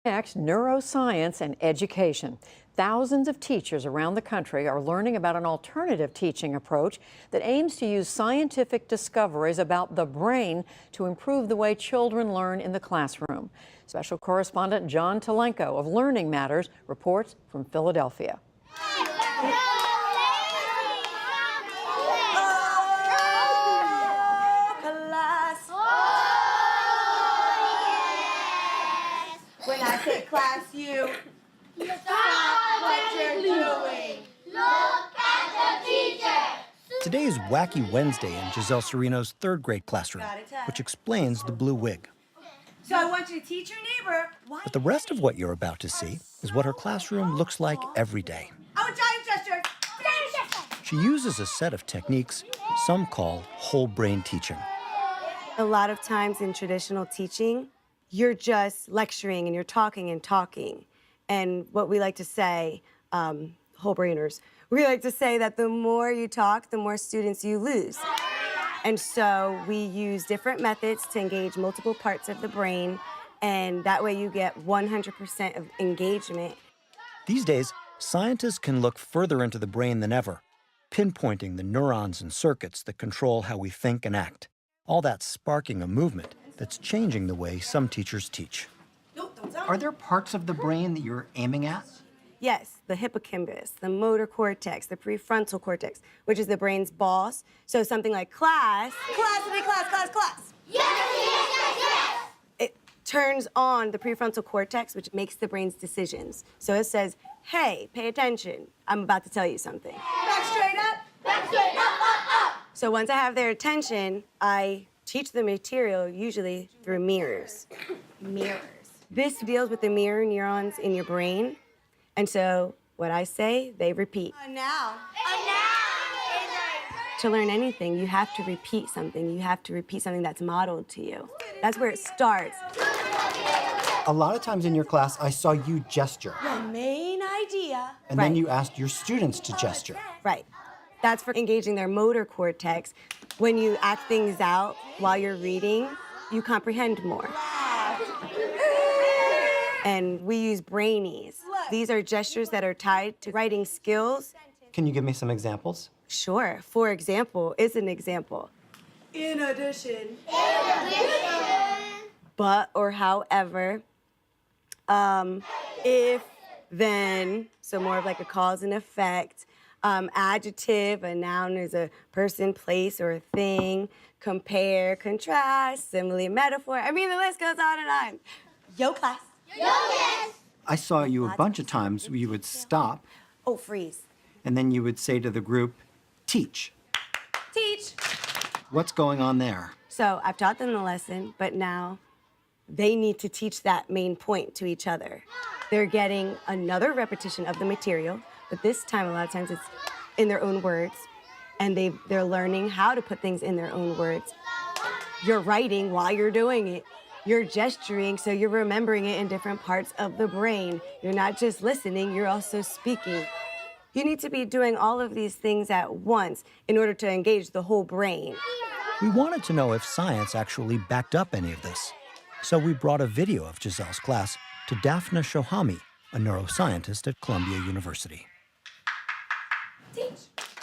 Next, neuroscience and education. Thousands of teachers around the country are learning about an alternative teaching approach that aims to use scientific discoveries about the brain to improve the way children learn in the classroom. Special correspondent John Tulenko of Learning Matters reports from Philadelphia. When I say class, you stop what you're doing. Look at the teacher. Today is Wacky Wednesday in Giselle Sereno's third grade classroom, which explains the blue wig. So I want you to teach your neighbor why. But the rest of what you're about to see is what her classroom looks like every day. Oh, giant gesture. Giant gesture. She uses a set of techniques some call whole brain teaching. A lot of times in traditional teaching, you're just lecturing and you're talking and talking. And what we like to say, whole brainers, we like to say that the more you talk, the more students you lose. And so we use different methods to engage multiple parts of the brain, and that way you get 100% of engagement. These days, scientists can look further into the brain than ever, pinpointing the neurons and circuits that control how we think and act. All that sparking a movement that's changing the way some teachers teach. Are there parts of the brain that you're aiming at? Yes, the hippocampus, the motor cortex, the prefrontal cortex, which is the brain's boss. So something like class. Class, class, class, class. Yes. It turns on the prefrontal cortex, which makes the brain's decisions. So it says, hey, pay attention. I'm about to tell you something. Back straight up. Back straight up. So once I have their attention, I teach the material usually through mirrors. Mirrors. This deals with the mirror neurons in your brain. And so what I say, they repeat. A noun. To learn anything, you have to repeat something. You have to repeat something that's modeled to you. That's where it starts. A lot of times in your class, I saw you gesture. The main idea. And then you asked your students to gesture. Right. That's for engaging their motor cortex. When you act things out while you're reading, you comprehend more. And we use brainies. These are gestures that are tied to writing skills. Can you give me some examples? Sure. For example is an example. In addition. But or however. If, then, so more of like a cause and effect. Adjective, a noun is a person, place, or a thing. Compare, contrast, simile, metaphor. I mean, the list goes on and on. Yo, class. Yo, yes. I saw you a bunch of times where you would stop, Oh, freeze. and then you would say to the group, teach. Teach. What's going on there? So I've taught them the lesson, but now they need to teach that main point to each other. They're getting another repetition of the material, but this time, a lot of times, it's in their own words, and they're learning how to put things in their own words. You're writing while you're doing it. You're gesturing, so you're remembering it in different parts of the brain. You're not just listening, you're also speaking. You need to be doing all of these things at once in order to engage the whole brain. We wanted to know if science actually backed up any of this. So we brought a video of Giselle's class to Daphna Shohami, a neuroscientist at Columbia University.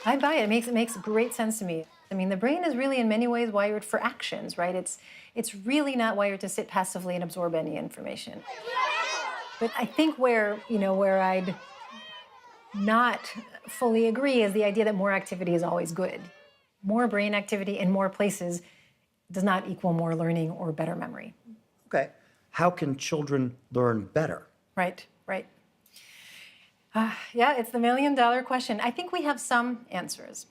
I buy it. It makes great sense to me. I mean, the brain is really in many ways wired for actions, right? It's really not wired to sit passively and absorb any information. But I think where I'd not fully agree is the idea that more activity is always good. More brain activity in more places does not equal more learning or better memory. Okay. How can children learn better? Right. Yeah, it's the million-dollar question. I think we have some answers.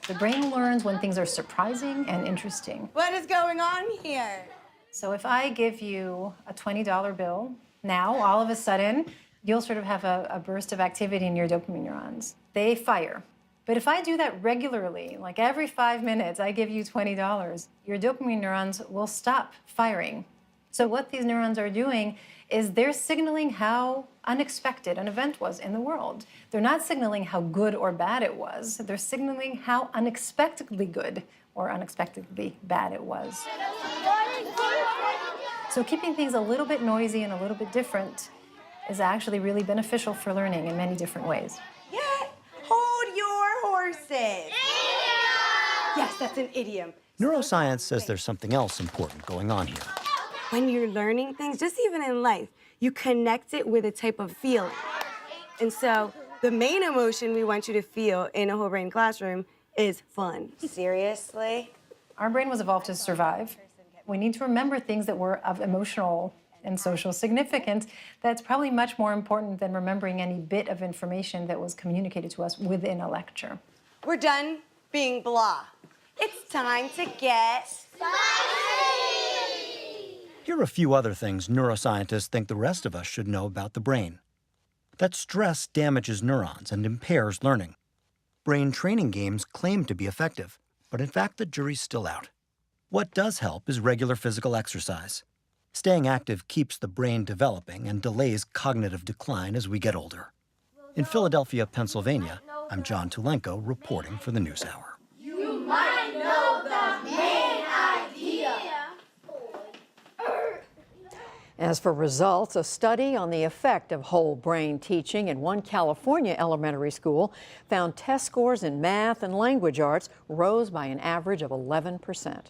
The brain learns when things are surprising and interesting. What is going on here? So if I give you a $20 bill, now, all of a sudden, you'll sort of have a burst of activity in your dopamine neurons. They fire. But if I do that regularly, like every 5 minutes, I give you $20, your dopamine neurons will stop firing. So what these neurons are doing is they're signaling how unexpected an event was in the world. They're not signaling how good or bad it was. They're signaling how unexpectedly good or unexpectedly bad it was. So keeping things a little bit noisy and a little bit different is actually really beneficial for learning in many different ways. Yeah. Hold your horses. Yes, that's an idiom. Neuroscience says there's something else important going on here. When you're learning things, just even in life, you connect it with a type of feeling. And so the main emotion we want you to feel in a whole brain classroom is fun. Seriously? Our brain was evolved to survive. We need to remember things that were of emotional and social significance. That's probably much more important than remembering any bit of information that was communicated to us within a lecture. We're done being blah. It's time to get Here are a few other things neuroscientists think the rest of us should know about the brain. That stress damages neurons and impairs learning. Brain training games claim to be effective, but in fact the jury's still out. What does help is regular physical exercise. Staying active keeps the brain developing and delays cognitive decline as we get older. In Philadelphia, Pennsylvania, I'm John Tulenko reporting for the NewsHour. You might know the main idea. As for results, a study on the effect of whole brain teaching in one California elementary school found test scores in math and language arts rose by an average of 11%.